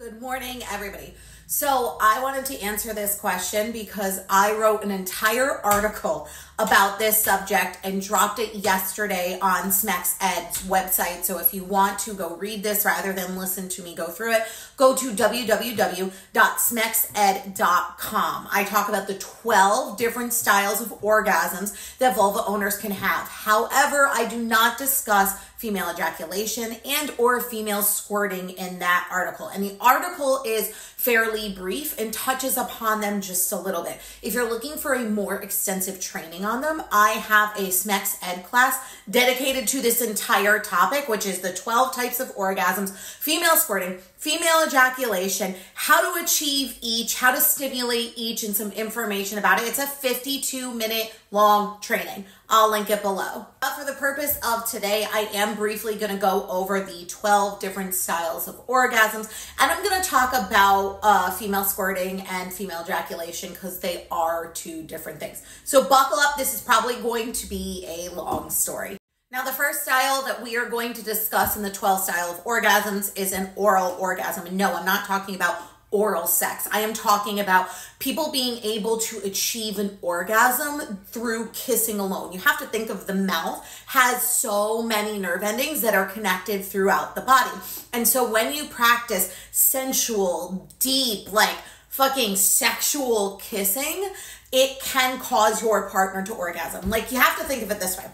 Good morning, everybody. So I wanted to answer this question because I wrote an entire article about this subject and dropped it yesterday on Smex Ed's website. So if you want to go read this rather than listen to me go through it, go to www.smexed.com. I talk about the 12 different styles of orgasms that vulva owners can have. However, I do not discuss female ejaculation and or female squirting in that article. And the article is fairly brief and touches upon them just a little bit. If you're looking for a more extensive training on them, I have a Smex Ed class dedicated to this entire topic, which is the 12 types of orgasms, female squirting, female ejaculation, how to achieve each, how to stimulate each, and some information about it. It's a 52-minute long training. I'll link it below. But for the purpose of today, I am briefly going to go over the 12 different styles of orgasms, and I'm going to talk about female squirting and female ejaculation because they are two different things. So buckle up. This is probably going to be a long story. Now, the first style that we are going to discuss in the 12 style of orgasms is an oral orgasm. And no, I'm not talking about oral sex. I am talking about people being able to achieve an orgasm through kissing alone. You have to think of the mouth has so many nerve endings that are connected throughout the body. And so when you practice sensual, deep, like fucking sexual kissing, it can cause your partner to orgasm. Like, you have to think of it this way.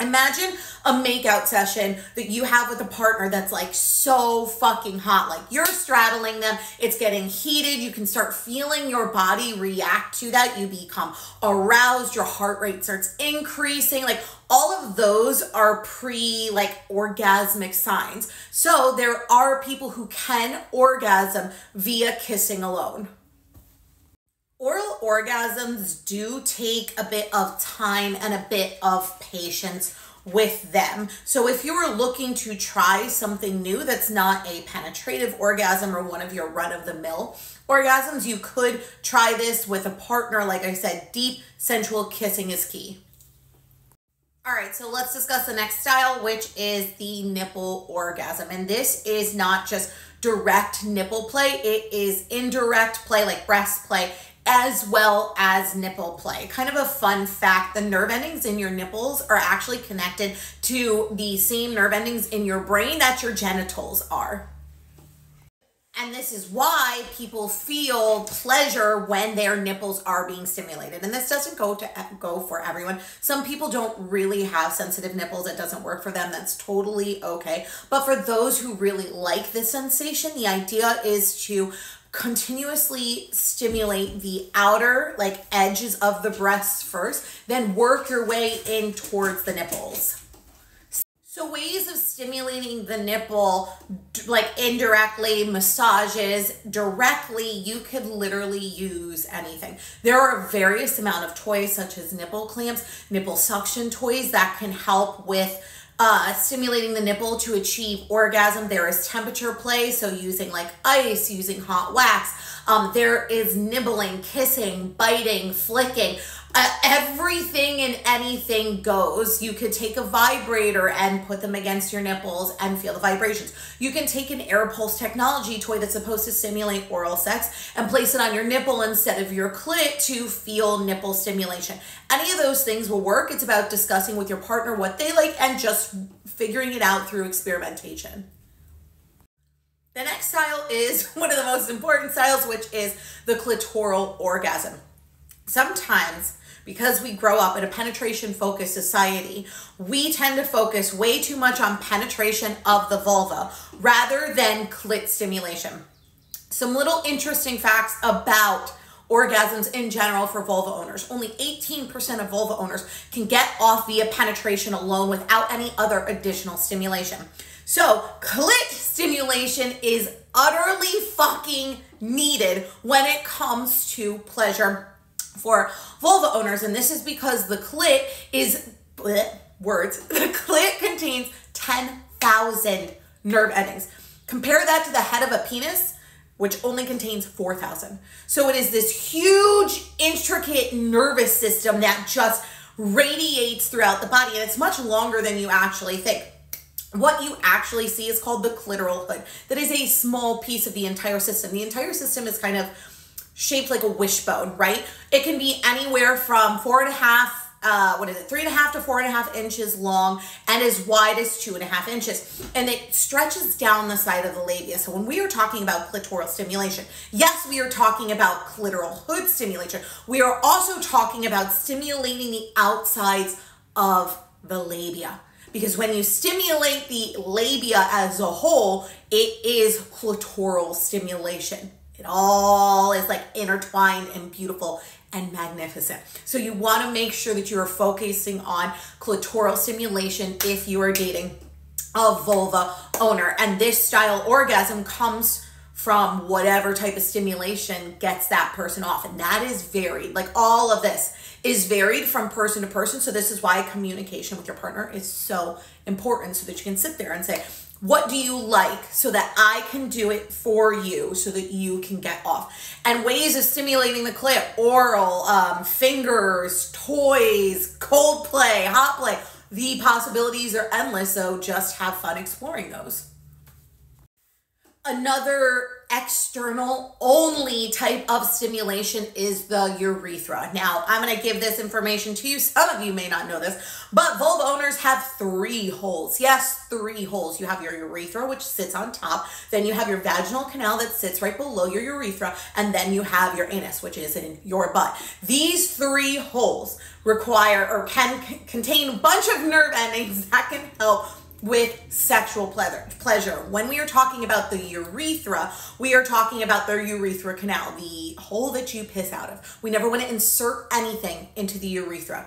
Imagine a makeout session that you have with a partner that's like so fucking hot. Like, you're straddling them, it's getting heated, you can start feeling your body react to that. You become aroused, your heart rate starts increasing. Like, all of those are orgasmic signs. So there are people who can orgasm via kissing alone. Oral orgasms do take a bit of time and a bit of patience with them. So if you were looking to try something new that's not a penetrative orgasm or one of your run-of-the-mill orgasms, you could try this with a partner. Like I said, deep sensual kissing is key. All right, so let's discuss the next style, which is the nipple orgasm. And this is not just direct nipple play, it is indirect play, like breast play, as well as nipple play. Kind of a fun fact, the nerve endings in your nipples are actually connected to the same nerve endings in your brain that your genitals are. And this is why people feel pleasure when their nipples are being stimulated. And this doesn't go for everyone. Some people don't really have sensitive nipples. It doesn't work for them. That's totally okay. But for those who really like this sensation, the idea is to continuously stimulate the outer edges of the breasts first, then work your way in towards the nipples. So ways of stimulating the nipple, like indirectly, massages, directly, you could literally use anything. There are various amount of toys such as nipple clamps, nipple suction toys that can help with stimulating the nipple to achieve orgasm. There is temperature play, so using like ice, using hot wax. There is nibbling, kissing, biting, flicking. Everything and anything goes. You could take a vibrator and put them against your nipples and feel the vibrations. You can take an air pulse technology toy that's supposed to stimulate oral sex and place it on your nipple instead of your clit to feel nipple stimulation. Any of those things will work. It's about discussing with your partner what they like and just figuring it out through experimentation. The next style is one of the most important styles, which is the clitoral orgasm. Sometimes, because we grow up in a penetration-focused society, we tend to focus way too much on penetration of the vulva rather than clit stimulation. Some little interesting facts about orgasms in general for vulva owners. Only 18% of vulva owners can get off via penetration alone without any other additional stimulation. So clit stimulation is utterly fucking needed when it comes to pleasure for vulva owners, and this is because the clit is, the clit contains 10,000 nerve endings. Compare that to the head of a penis, which only contains 4,000. So it is this huge, intricate nervous system that just radiates throughout the body, and it's much longer than you actually think. what you actually see is called the clitoral hood. That is a small piece of the entire system. The entire system is kind of shaped like a wishbone, right? It can be anywhere from 3.5 to 4.5 inches long and as wide as 2.5 inches. And it stretches down the side of the labia. So when we are talking about clitoral stimulation, yes, we are talking about clitoral hood stimulation. We are also talking about stimulating the outsides of the labia. Because when you stimulate the labia as a whole, it is clitoral stimulation. It all is like intertwined and beautiful and magnificent. So you want to make sure that you are focusing on clitoral stimulation if you are dating a vulva owner. And this style orgasm comes from whatever type of stimulation gets that person off. And that is varied. Like all of this is varied from person to person. So this is why communication with your partner is so important, so that you can sit there and say, what do you like, so that I can do it for you so that you can get off. And ways of stimulating the clit: oral, fingers, toys, cold play, hot play. The possibilities are endless, so just have fun exploring those. Another external only type of stimulation is the urethra. Now, I'm going to give this information to you. Some of you may not know this, but vulva owners have 3 holes. Yes, 3 holes. You have your urethra, which sits on top. Then you have your vaginal canal that sits right below your urethra. And then you have your anus, which is in your butt. These 3 holes require or can contain a bunch of nerve endings that can help with sexual pleasure. When we are talking about the urethra, we are talking about the urethra canal, the hole that you piss out of. We never want to insert anything into the urethra.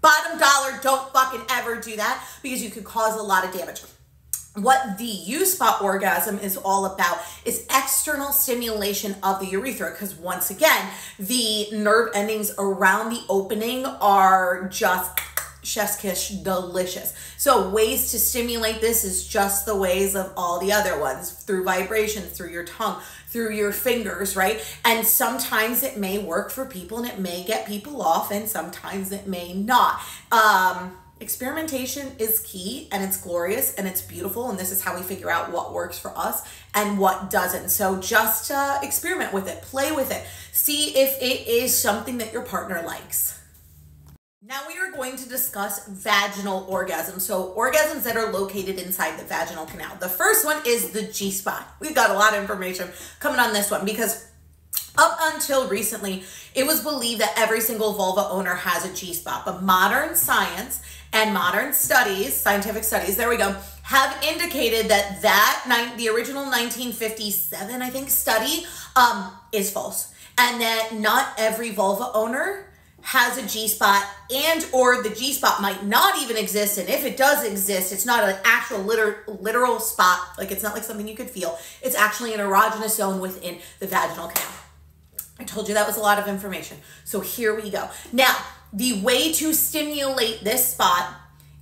Bottom dollar, don't fucking ever do that, because you could cause a lot of damage. What the U-spot orgasm is all about is external stimulation of the urethra, because once again, the nerve endings around the opening are just chef's kiss delicious. So ways to stimulate this is just the ways of all the other ones, through vibrations, through your tongue, through your fingers, right? And sometimes it may work for people and it may get people off, and sometimes it may not. Experimentation is key, and it's glorious and it's beautiful, and this is how we figure out what works for us and what doesn't. So just experiment with it, play with it, see if it is something that your partner likes. Now we are going to discuss vaginal orgasms. So orgasms that are located inside the vaginal canal. The first one is the G-spot. We've got a lot of information coming on this one, because up until recently, it was believed that every single vulva owner has a G-spot. But modern science and modern studies, scientific studies, there we go, have indicated that the original 1957, I think, study is false. And that not every vulva owner has a G-spot, and or the G-spot might not even exist. And if it does exist, it's not an actual literal spot. Like, it's not like something you could feel. It's actually an erogenous zone within the vaginal canal. I told you that was a lot of information. So here we go. Now, the way to stimulate this spot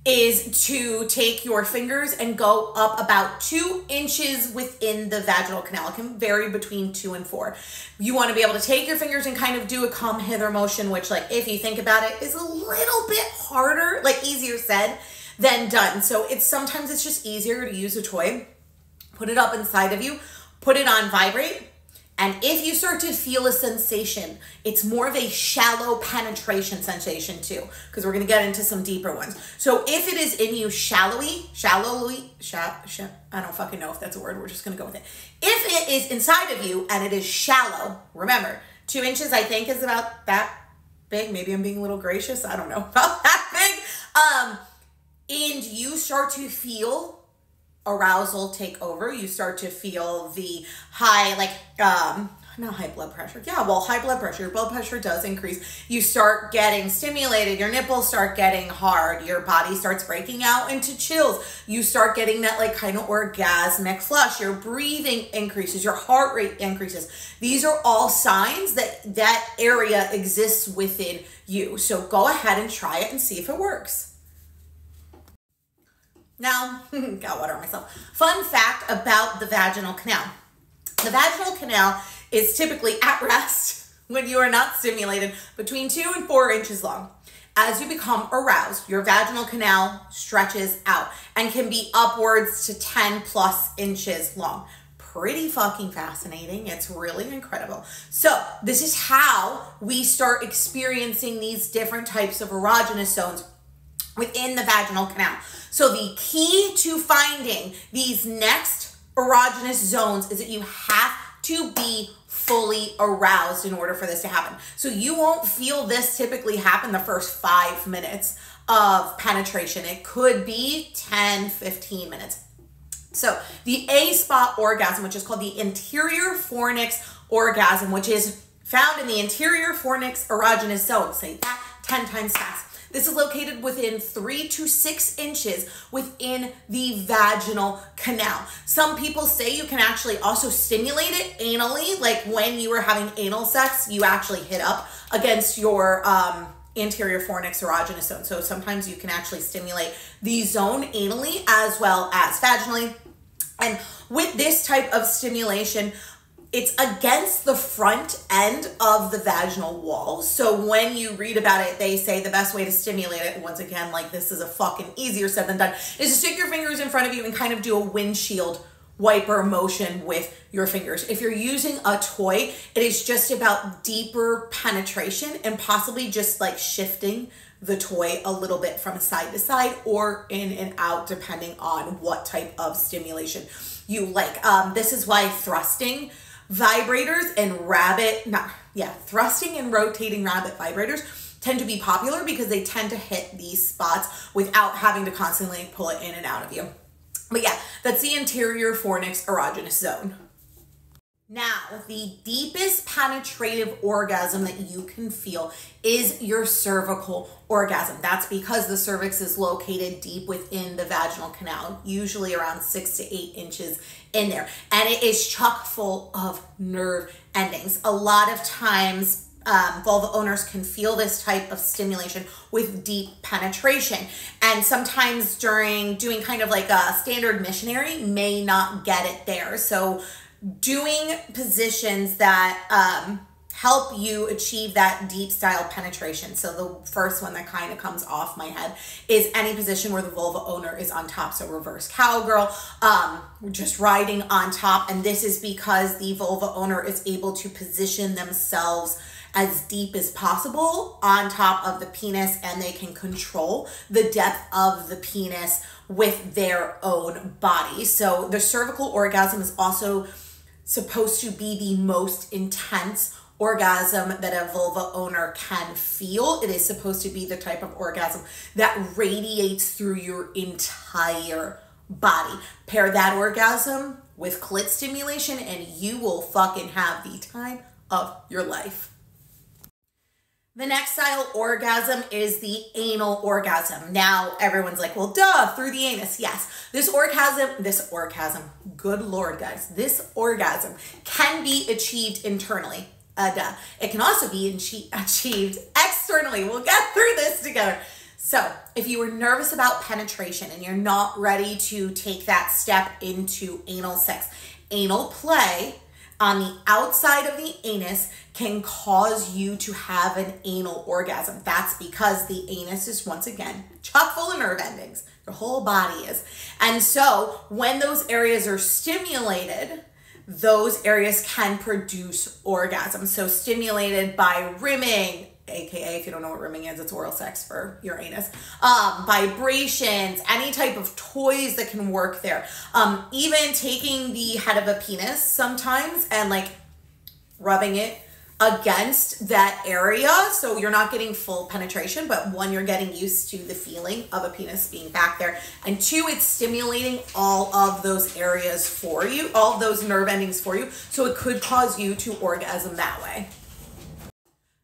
is to take your fingers and go up about 2 inches within the vaginal canal. It can vary between 2 and 4. You want to be able to take your fingers and kind of do a come hither motion, which, like, if you think about it, is a little bit harder, like easier said than done. So sometimes it's just easier to use a toy, put it up inside of you, put it on vibrate. And if you start to feel a sensation, it's more of a shallow penetration sensation too, because we're going to get into some deeper ones. So if it is in you shallowly, I don't fucking know if that's a word. We're just going to go with it. If it is inside of you and it is shallow, remember, 2 inches, I think, is about that big. Maybe I'm being a little gracious. I don't know, about that big. And you start to feel arousal take over. You start to feel the high, like, not high blood pressure. Yeah, well, high blood pressure. Your blood pressure does increase. You start getting stimulated. Your nipples start getting hard. Your body starts breaking out into chills. You start getting that, like, kind of orgasmic flush. Your breathing increases. Your heart rate increases. These are all signs that that area exists within you. So go ahead and try it and see if it works. Now, got water on myself. Fun fact about the vaginal canal. The vaginal canal is typically at rest when you are not stimulated between 2 and 4 inches long. As you become aroused, your vaginal canal stretches out and can be upwards to 10 plus inches long. Pretty fucking fascinating. It's really incredible. So this is how we start experiencing these different types of erogenous zones within the vaginal canal. So the key to finding these next erogenous zones is that you have to be fully aroused in order for this to happen. So you won't feel this typically happen the first 5 minutes of penetration. It could be 10, 15 minutes. So the A-spot orgasm, which is called the anterior fornix orgasm, which is found in the anterior fornix erogenous zone. Say that 10 times fast. This is located within 3 to 6 inches within the vaginal canal. Some people say you can actually also stimulate it anally, like when you were having anal sex, you actually hit up against your anterior fornix erogenous zone. So sometimes you can actually stimulate the zone anally as well as vaginally. And with this type of stimulation, it's against the front end of the vaginal wall. So when you read about it, they say the best way to stimulate it, once again, like this is a fucking easier said than done, is to stick your fingers in front of you and kind of do a windshield wiper motion with your fingers. If you're using a toy, it is just about deeper penetration and possibly just like shifting the toy a little bit from side to side or in and out, depending on what type of stimulation you like. This is why thrusting vibrators and thrusting and rotating rabbit vibrators tend to be popular because they tend to hit these spots without having to constantly pull it in and out of you. But yeah, that's the anterior fornix erogenous zone. Now, the deepest penetrative orgasm that you can feel is your cervical orgasm. That's because the cervix is located deep within the vaginal canal, usually around 6 to 8 inches in there. And it is chock full of nerve endings. A lot of times, vulva owners can feel this type of stimulation with deep penetration. And sometimes during doing kind of like a standard missionary may not get it there. So doing positions that help you achieve that deep style penetration. So the first one that kind of comes off my head is any position where the vulva owner is on top. So reverse cowgirl, just riding on top. And this is because the vulva owner is able to position themselves as deep as possible on top of the penis, and they can control the depth of the penis with their own body. So the cervical orgasm is also supposed to be the most intense orgasm that a vulva owner can feel. It is supposed to be the type of orgasm that radiates through your entire body. Pair that orgasm with clit stimulation and you will fucking have the time of your life. The next style orgasm is the anal orgasm. Now, everyone's like, well, duh, through the anus. Yes, this orgasm, good Lord, guys, this orgasm can be achieved internally. Duh. It can also be achieved externally. We'll get through this together. So if you were nervous about penetration and you're not ready to take that step into anal sex, anal play on the outside of the anus can cause you to have an anal orgasm. That's because the anus is, once again, chock full of nerve endings. Your whole body is. And so when those areas are stimulated, those areas can produce orgasm. So stimulated by rimming, AKA, if you don't know what rimming is, it's oral sex for your anus. Vibrations, any type of toys that can work there. Even taking the head of a penis sometimes and like rubbing it against that area. So you're not getting full penetration, but one, you're getting used to the feeling of a penis being back there. And two, it's stimulating all of those areas for you, all of those nerve endings for you. So it could cause you to orgasm that way.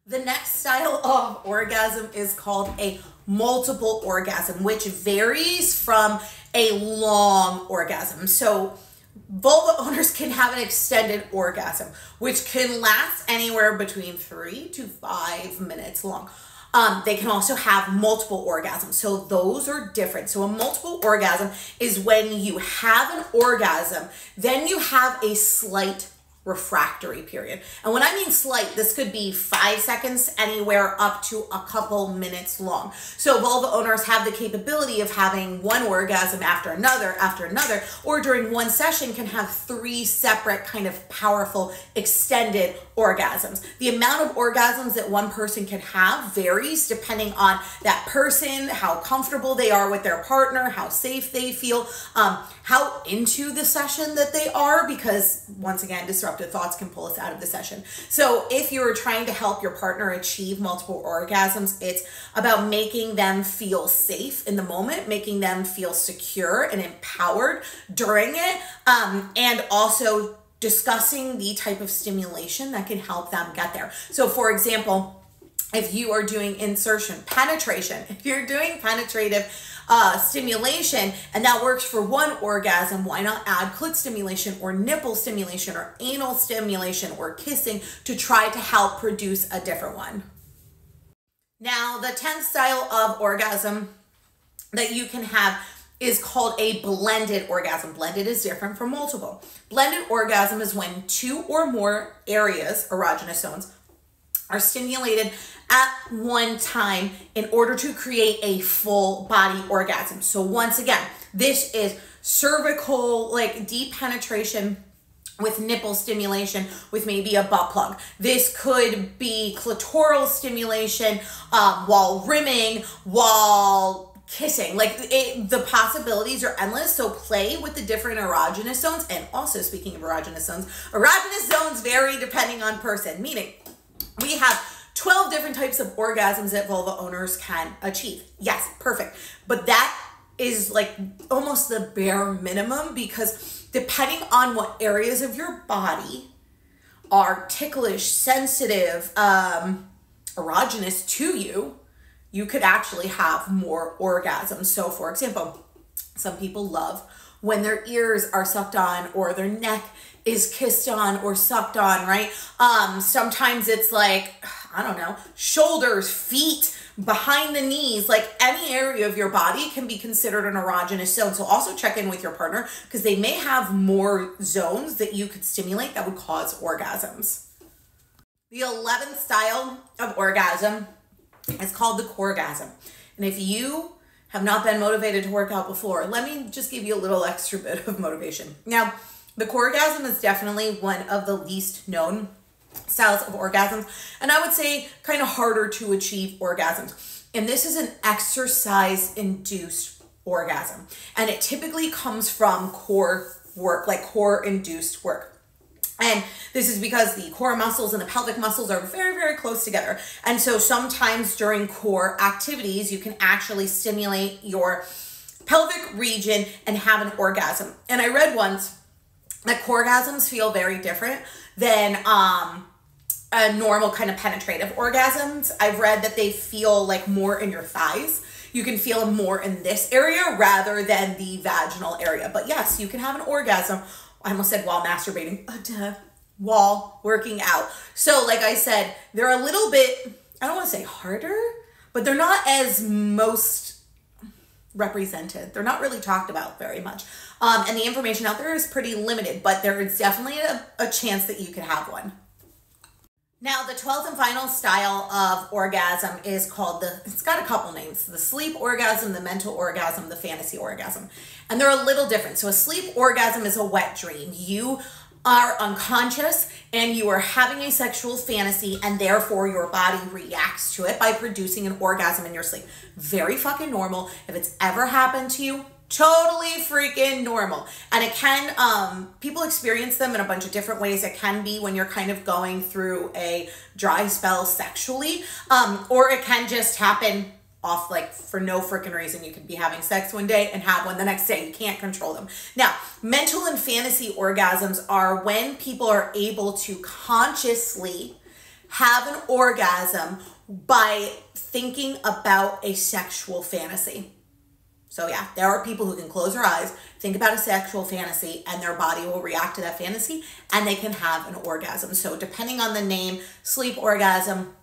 The next style of orgasm is called a multiple orgasm, which varies from a long orgasm. So vulva owners can have an extended orgasm, which can last anywhere between 3 to 5 minutes long. They can also have multiple orgasms. So those are different. So a multiple orgasm is when you have an orgasm, then you have a slight refractory period. And when I mean slight, this could be 5 seconds anywhere up to a couple minutes long. So vulva owners have the capability of having one orgasm after another, or during one session can have 3 separate kind of powerful extended orgasms. The amount of orgasms that one person can have varies depending on that person, how comfortable they are with their partner, how safe they feel, how into the session that they are, because once again, disruptive thoughts can pull us out of the session. So if you're trying to help your partner achieve multiple orgasms, it's about making them feel safe in the moment, making them feel secure and empowered during it, and also discussing the type of stimulation that can help them get there. So for example, if you are doing insertion, penetration, if you're doing penetrative stimulation and that works for one orgasm, why not add clit stimulation or nipple stimulation or anal stimulation or kissing to try to help produce a different one? Now, the 10th style of orgasm that you can have is called a blended orgasm. Blended is different from multiple. Blended orgasm is when 2 or more areas, erogenous zones, are stimulated at one time in order to create a full body orgasm. So once again, this is cervical, like deep penetration with nipple stimulation with maybe a butt plug. This could be clitoral stimulation while rimming, while kissing. Like the possibilities are endless. So play with the different erogenous zones. And also, speaking of erogenous zones vary depending on person, meaning we have 12 different types of orgasms that vulva owners can achieve. Yes, perfect. But that is like almost the bare minimum, because depending on what areas of your body are ticklish, sensitive, erogenous to you, you could actually have more orgasms. So for example, some people love when their ears are sucked on or their neck is kissed on or sucked on, right? Sometimes it's like, I don't know, shoulders, feet, behind the knees, like any area of your body can be considered an erogenous zone. So also check in with your partner, because they may have more zones that you could stimulate that would cause orgasms. The 11th style of orgasm is called the coregasm. And if you have not been motivated to work out before, let me just give you a little extra bit of motivation. Now, the coregasm is definitely one of the least known styles of orgasms, and I would say kind of harder to achieve orgasms. And this is an exercise-induced orgasm, and it typically comes from core work, like core-induced work. And this is because the core muscles and the pelvic muscles are very, very close together. And so sometimes during core activities, you can actually stimulate your pelvic region and have an orgasm. And I read once that coregasms feel very different than a normal kind of penetrative orgasms. I've read that they feel like more in your thighs. You can feel them more in this area rather than the vaginal area. But yes, you can have an orgasm. I almost said while masturbating, while working out. So like I said, they're a little bit, I don't want to say harder, but they're not as most represented. They're not really talked about very much. And the information out there is pretty limited, but there is definitely a chance that you could have one. Now, the 12th and final style of orgasm is called it's got a couple names, the sleep orgasm, the mental orgasm, the fantasy orgasm. And they're a little different. So a sleep orgasm is a wet dream. You are unconscious and you are having a sexual fantasy, and therefore your body reacts to it by producing an orgasm in your sleep. Very fucking normal. If it's ever happened to you, totally freaking normal. And it can, people experience them in a bunch of different ways. It can be when you're kind of going through a dry spell sexually, or it can just happen off like for no freaking reason. You could be having sex one day and have one the next day. You can't control them. Now, mental and fantasy orgasms are when people are able to consciously have an orgasm by thinking about a sexual fantasy. So yeah, there are people who can close their eyes, think about a sexual fantasy, and their body will react to that fantasy, and they can have an orgasm. So depending on the name, sleep orgasm,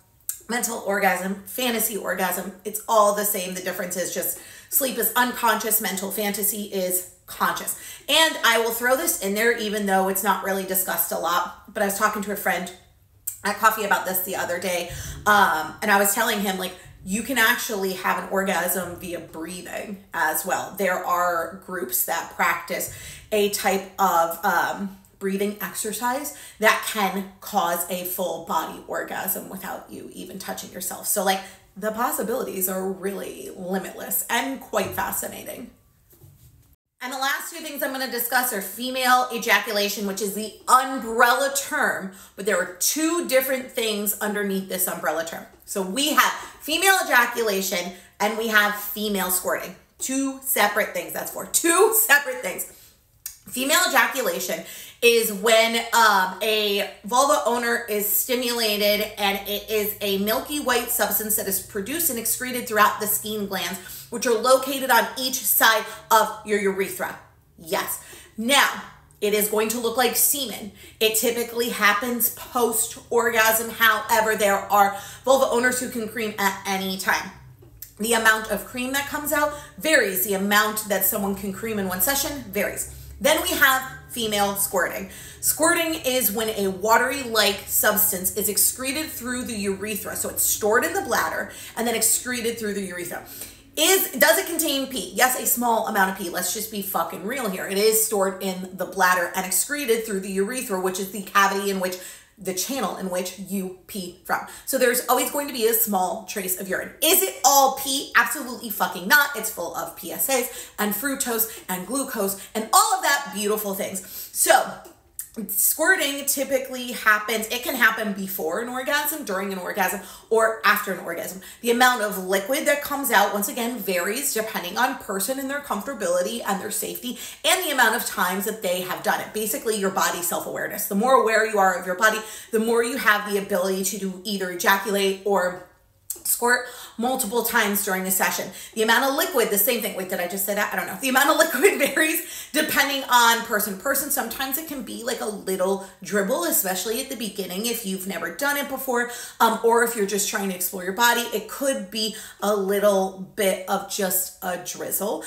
mental orgasm, fantasy orgasm, it's all the same. The difference is just sleep is unconscious, mental fantasy is conscious. And I will throw this in there even though it's not really discussed a lot, but I was talking to a friend at coffee about this the other day, and I was telling him, like, you can actually have an orgasm via breathing as well. There are groups that practice a type of breathing exercise that can cause a full body orgasm without you even touching yourself. So like the possibilities are really limitless and quite fascinating. And the last two things I'm going to discuss are female ejaculation, which is the umbrella term, but there are two different things underneath this umbrella term. So we have female ejaculation and we have female squirting. Two separate things. That's for two separate things. Female ejaculation is when a vulva owner is stimulated, and it is a milky white substance that is produced and excreted throughout the skin glands, which are located on each side of your urethra. Yes. Now, it is going to look like semen. It typically happens post-orgasm. However, there are vulva owners who can cream at any time. The amount of cream that comes out varies. The amount that someone can cream in one session varies. Then we have female squirting. Squirting is when a watery-like substance is excreted through the urethra. So it's stored in the bladder and then excreted through the urethra. Does it contain pee? Yes, a small amount of pee. Let's just be fucking real here. It is stored in the bladder and excreted through the urethra, which is the cavity in which the channel in which you pee from. So there's always going to be a small trace of urine. Is it all pee? Absolutely fucking not. It's full of PSAs and fructose and glucose and all of that beautiful things. So squirting typically happens, it can happen before an orgasm, during an orgasm, or after an orgasm. The amount of liquid that comes out, once again, varies depending on person and their comfortability and their safety and the amount of times that they have done it. Basically, your body self-awareness. The more aware you are of your body, the more you have the ability to do either ejaculate or squirt multiple times during a session. The amount of liquid, the same thing. Wait, did I just say that? I don't know. The amount of liquid varies depending on person to person. Sometimes it can be like a little dribble, especially at the beginning if you've never done it before, or if you're just trying to explore your body. It could be a little bit of just a drizzle.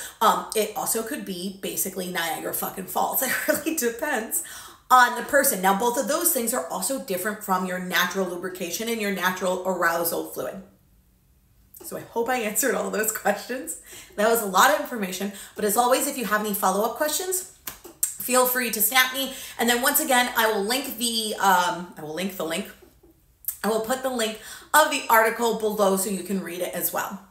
It also could be basically Niagara fucking Falls. It really depends on the person. Now, both of those things are also different from your natural lubrication and your natural arousal fluid. So I hope I answered all those questions. That was a lot of information, but as always, if you have any follow-up questions, feel free to snap me. And then once again, I will link the link of the article below so you can read it as well.